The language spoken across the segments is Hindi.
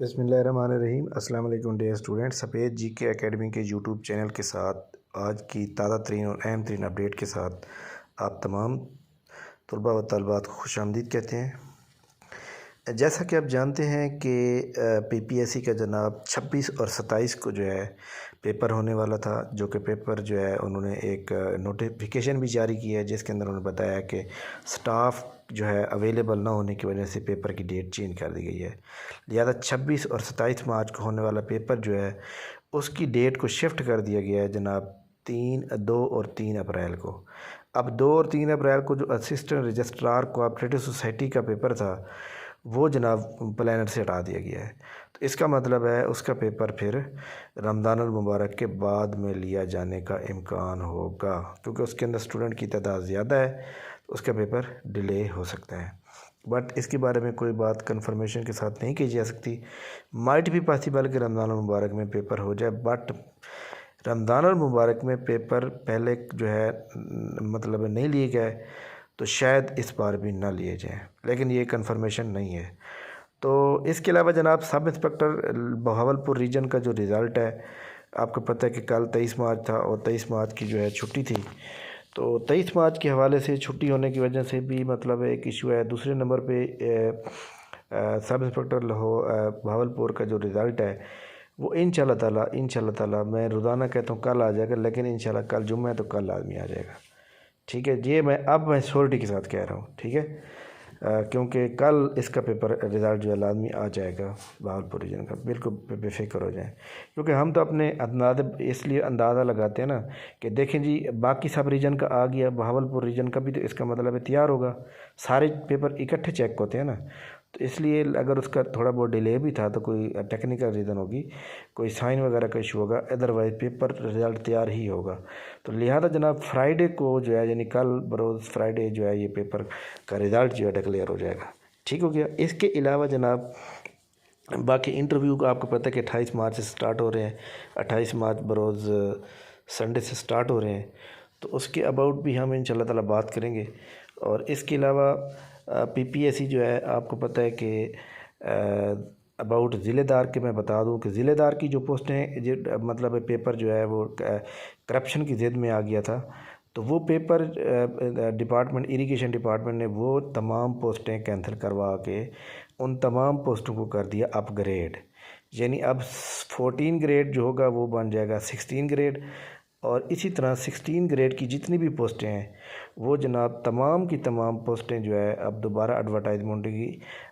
बिस्मिल्लाहिर्रहमानिर्रहीम। अस्सलाम वालेकुम डियर स्टूडेंट। सफ़ेद जीके एकेडमी के यूट्यूब चैनल के साथ आज की ताज़ा तरीन और अहम तरीन अपडेट के साथ आप तमाम तलबा व तलबात को खुशामदीद कहते हैं। जैसा कि आप जानते हैं कि पीपीएससी का जनाब 26 और 27 को जो है पेपर होने वाला था, जो कि पेपर जो है उन्होंने एक नोटिफिकेशन भी जारी किया है जिसके अंदर उन्होंने बताया कि स्टाफ जो है अवेलेबल ना होने की वजह से पेपर की डेट चेंज कर दी गई है। लिहाजा 26 और 27 मार्च को होने वाला पेपर जो है उसकी डेट को शिफ्ट कर दिया गया है जनाब 2 और 3 अप्रैल को। अब 2 और 3 अप्रैल को जो असिस्टेंट रजिस्ट्रार कोऑपरेटिव सोसाइटी का पेपर था वो जनाब प्लानर से हटा दिया गया है। तो इसका मतलब है उसका पेपर फिर रमज़ान अल मुबारक के बाद में लिया जाने का इम्कान होगा, क्योंकि उसके अंदर स्टूडेंट की तादाद ज़्यादा है तो उसका पेपर डिले हो सकता है। बट इसके बारे में कोई बात कंफर्मेशन के साथ नहीं की जा सकती। माइट भी पॉसिबल कि रमज़ान अल मुबारक में पेपर हो जाए, बट रमज़ान अल मुबारक में पेपर पहले जो है मतलब नहीं लिए गए तो शायद इस बार भी ना लिए जाएँ, लेकिन ये कंफर्मेशन नहीं है। तो इसके अलावा जनाब सब इंस्पेक्टर बहावलपुर रीजन का जो रिज़ल्ट है, आपको पता है कि कल 23 मार्च था और 23 मार्च की जो है छुट्टी थी। तो 23 मार्च के हवाले से छुट्टी होने की वजह से भी मतलब एक इशू है। दूसरे नंबर पे सब इंस्पेक्टर बहावलपुर का जो रिज़ल्ट है वो इंशाल्लाह ताला मैं रोज़ाना कहता हूँ कल आ जाएगा, लेकिन इंशाल्लाह कल जुम्मा है तो कल आदमी आ जाएगा। ठीक है, ये मैं श्योरिटी के साथ कह रहा हूँ। ठीक है, क्योंकि कल इसका पेपर रिज़ल्ट जो है लाजमी आ जाएगा बहावलपुर रीजन का, बिल्कुल बेफिक्र हो जाएं। क्योंकि हम तो अपने इसलिए अंदाज़ा लगाते हैं ना कि देखें जी बाकी सब रीजन का आ गया, बहावलपुर रीजन का भी, तो इसका मतलब है तैयार होगा। सारे पेपर इकट्ठे चेक होते हैं ना, तो इसलिए अगर उसका थोड़ा बहुत डिले भी था तो कोई टेक्निकल रीज़न होगी, कोई साइन वगैरह का इशू होगा, अदरवाइज़ पेपर रिज़ल्ट तैयार ही होगा। तो लिहाजा जनाब फ्राइडे को जो है यानी कल बरोज़ फ्राइडे जो है ये पेपर का रिज़ल्ट जो है डिक्लेयर हो जाएगा। ठीक हो गया। इसके अलावा जनाब बाकी इंटरव्यू का आपको पता है कि 28 मार्च से स्टार्ट हो रहे हैं। 28 मार्च बरोज़ संडे से स्टार्ट हो रहे हैं, तो उसके अबाउट भी हम इंशाल्लाह ताला बात करेंगे। और इसके अलावा पीपीएससी जो है आपको पता है कि अबाउट ज़िलेदार के मैं बता दूं कि ज़िलेदार की जो पोस्टें जो मतलब पेपर जो है वो करप्शन की ज़िद में आ गया था, तो वो पेपर डिपार्टमेंट इरिगेशन डिपार्टमेंट ने वो तमाम पोस्टें कैंसिल करवा के उन तमाम पोस्टों को कर दिया अपग्रेड। यानी अब 14 ग्रेड जो होगा वो बन जाएगा 16 ग्रेड, और इसी तरह 16 ग्रेड की जितनी भी पोस्टें हैं वो जनाब तमाम की तमाम पोस्टें जो है अब दोबारा एडवर्टाइजमेंट होगी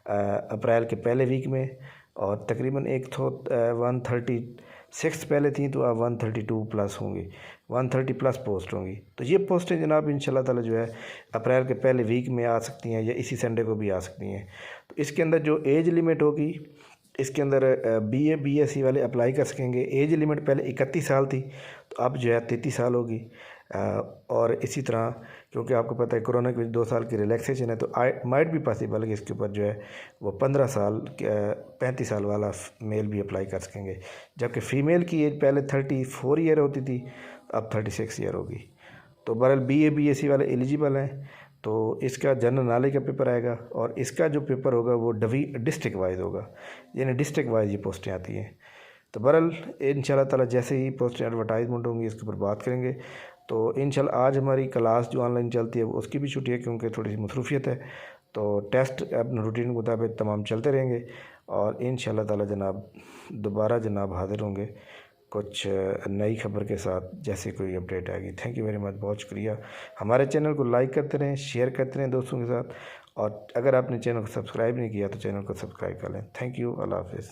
अप्रैल के पहले वीक में। और तकरीबन एक तो 136 पहले थी, तो अब 132 प्लस होंगी, 130 प्लस पोस्ट होंगी। तो ये पोस्टें जनाब इंशाल्लाह ताला जो है अप्रैल के पहले वीक में आ सकती हैं या इसी संडे को भी आ सकती हैं। तो इसके अंदर जो एज लिमिट होगी, इसके अंदर बीए बीएससी वाले अप्लाई कर सकेंगे। एज लिमिट पहले 31 साल थी, तो अब जो है 33 साल होगी। और इसी तरह क्योंकि आपको पता है कोरोना की 2 साल की रिलैक्सेशन है, तो माइट भी पॉसिबल है कि इसके ऊपर जो है वो 15 साल 35 साल वाला मेल भी अप्लाई कर सकेंगे, जबकि फ़ीमेल की एज पहले 34 ईयर होती थी, अब 36 ईयर होगी। तो बहरहाल बीए बीएससी वाले एलिजिबल हैं। तो इसका जनरल नॉलेज का पेपर आएगा और इसका जो पेपर होगा वो डिस्ट्रिक्ट वाइज होगा, यानी डिस्ट्रिक्ट वाइज ये पोस्टें आती हैं। तो बहरहाल इंशाल्लाह ताला जैसे ही पोस्टें एडवर्टाइजमेंट होंगी इसके ऊपर बात करेंगे। तो इंशाल्लाह आज हमारी क्लास जो ऑनलाइन चलती है उसकी भी छुट्टी है क्योंकि थोड़ी सी मसरूफियत है। तो टेस्ट अपने रूटीन के मुताबिक तमाम चलते रहेंगे और इंशाल्लाह ताला जनाब दोबारा जनाब हाज़िर होंगे कुछ नई खबर के साथ जैसे कोई अपडेट आएगी। थैंक यू वेरी मच, बहुत शुक्रिया। हमारे चैनल को लाइक करते रहें, शेयर करते रहें दोस्तों के साथ, और अगर आपने चैनल को सब्सक्राइब नहीं किया तो चैनल को सब्सक्राइब कर लें। थैंक यू, अल्लाह हाफ़िज़।